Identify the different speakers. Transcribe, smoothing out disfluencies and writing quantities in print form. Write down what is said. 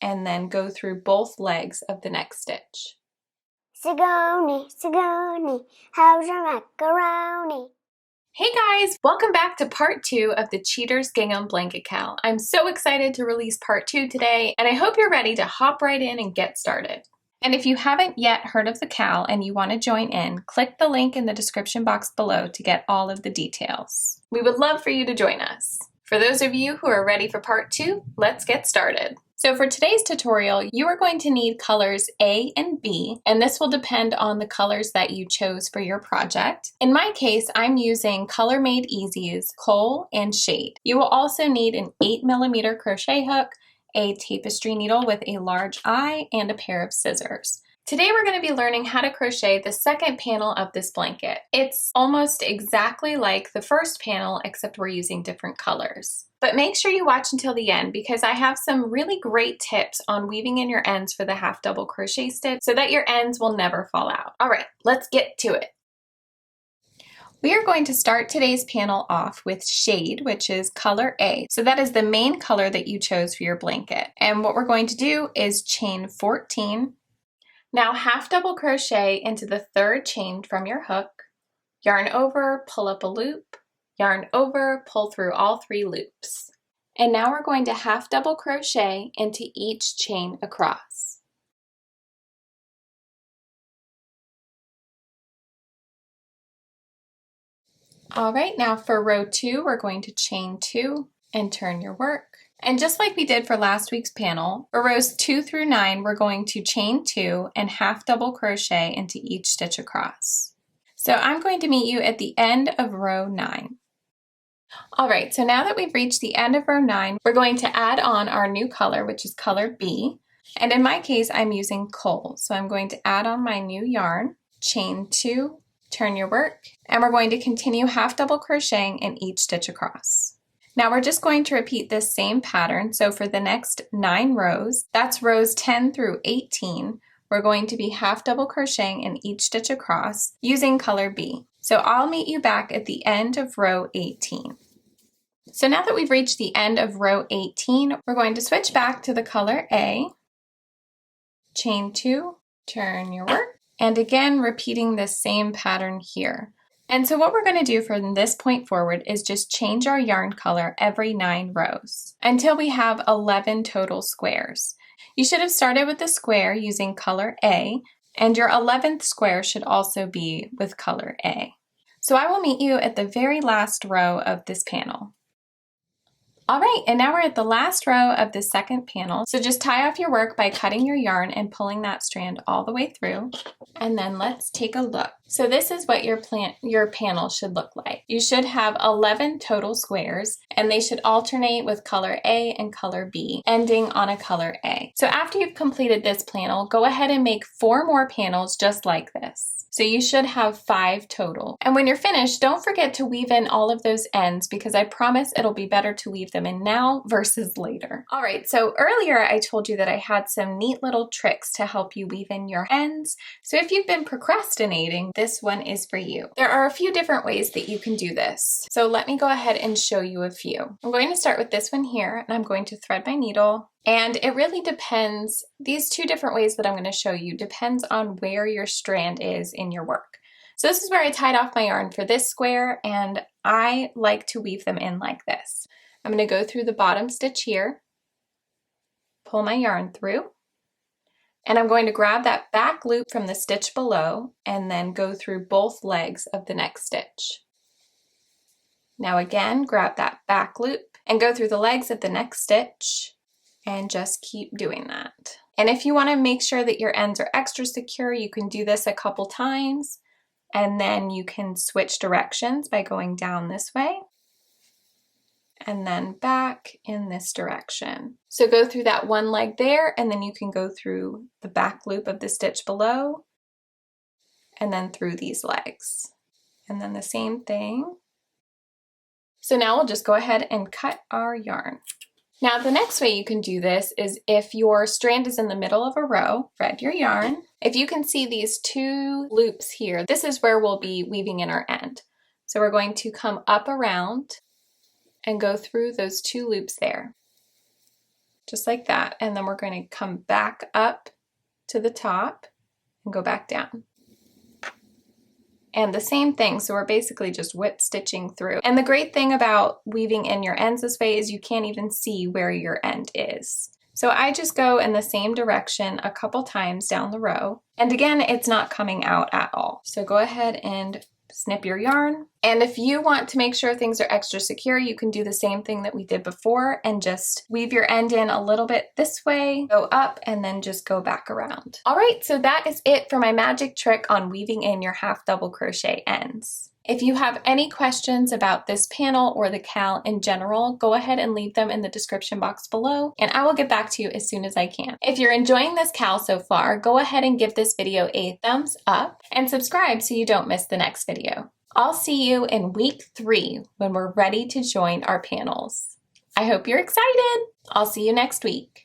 Speaker 1: and then go through both legs of the next stitch.
Speaker 2: Sigourney, Sigourney, how's your macaroni?
Speaker 1: Hey guys, welcome back to part 2 of the Cheaters Gingham blanket cowl. I'm so excited to release part 2 today, and I hope you're ready to hop right in and get started. And if you haven't yet heard of the cowl and you want to join in, click the link in the description box below to get all of the details. We would love for you to join us. For those of you who are ready for part 2, let's get started. So for today's tutorial, you are going to need colors A and B, and this will depend on the colors that you chose for your project. In my case, I'm using Color Made Easy's Kohl and Shade. You will also need an 8mm crochet hook, a tapestry needle with a large eye, and a pair of scissors. Today we're going to be learning how to crochet the second panel of this blanket. It's almost exactly like the first panel, except we're using different colors. But make sure you watch until the end because I have some really great tips on weaving in your ends for the half double crochet stitch so that your ends will never fall out. All right, let's get to it. We are going to start today's panel off with Shade, which is color A. So that is the main color that you chose for your blanket. And what we're going to do is chain 14. Now half double crochet into the third chain from your hook, yarn over, pull up a loop, yarn over, pull through all 3 loops. And now we're going to half double crochet into each chain across. All right, now for row 2, we're going to chain 2 and turn your work. And just like we did for last week's panel, for rows 2 through 9, we're going to chain 2 and half double crochet into each stitch across. So I'm going to meet you at the end of row 9. All right, so now that we've reached the end of row 9, we're going to add on our new color, which is color B. And in my case, I'm using Kohl. So I'm going to add on my new yarn, chain 2, turn your work, and we're going to continue half double crocheting in each stitch across. Now we're just going to repeat this same pattern. So for the next 9 rows, that's rows 10 through 18, we're going to be half double crocheting in each stitch across using color B. So I'll meet you back at the end of row 18. So now that we've reached the end of row 18, we're going to switch back to the color A, chain 2, turn your work, and again repeating this same pattern here. And so what we're going to do from this point forward is just change our yarn color every 9 rows until we have 11 total squares. You should have started with the square using color A, and your 11th square should also be with color A. So I will meet you at the very last row of this panel. All right, and now we're at the last row of the second panel. So just tie off your work by cutting your yarn and pulling that strand all the way through. And then let's take a look. So this is what your panel should look like. You should have 11 total squares, and they should alternate with color A and color B, ending on a color A. So after you've completed this panel, go ahead and make 4 more panels just like this. So you should have 5 total. And when you're finished, don't forget to weave in all of those ends because I promise it'll be better to weave them in now versus later. All right, so earlier I told you that I had some neat little tricks to help you weave in your ends. So if you've been procrastinating, this one is for you. There are a few different ways that you can do this. So let me go ahead and show you a few. I'm going to start with this one here, and I'm going to thread my needle. And it really depends, these 2 different ways that I'm going to show you depends on where your strand is in your work. So this is where I tied off my yarn for this square, and I like to weave them in like this. I'm going to go through the bottom stitch here, pull my yarn through, and I'm going to grab that back loop from the stitch below and then go through both legs of the next stitch. Now again, grab that back loop and go through the legs of the next stitch. And just keep doing that. And if you want to make sure that your ends are extra secure, you can do this a couple times, and then you can switch directions by going down this way and then back in this direction. So go through that one leg there, and then you can go through the back loop of the stitch below and then through these legs. And then the same thing. So now we'll just go ahead and cut our yarn. Now the next way you can do this is if your strand is in the middle of a row, thread your yarn. If you can see these 2 loops here, this is where we'll be weaving in our end. So we're going to come up around and go through those 2 loops there. just like that. And then we're going to come back up to the top and go back down. And the same thing, so we're basically just whip stitching through. And the great thing about weaving in your ends this way is you can't even see where your end is. So I just go in the same direction a couple times down the row. And again, it's not coming out at all. So go ahead and snip your yarn. And if you want to make sure things are extra secure, you can do the same thing that we did before and just weave your end in a little bit this way, go up, and then just go back around. All right, so that is it for my magic trick on weaving in your half double crochet ends. If you have any questions about this panel or the cal in general, go ahead and leave them in the description box below, and I will get back to you as soon as I can. If you're enjoying this cal so far, go ahead and give this video a thumbs up and subscribe so you don't miss the next video. I'll see you in week 3 when we're ready to join our panels. I hope you're excited. I'll see you next week.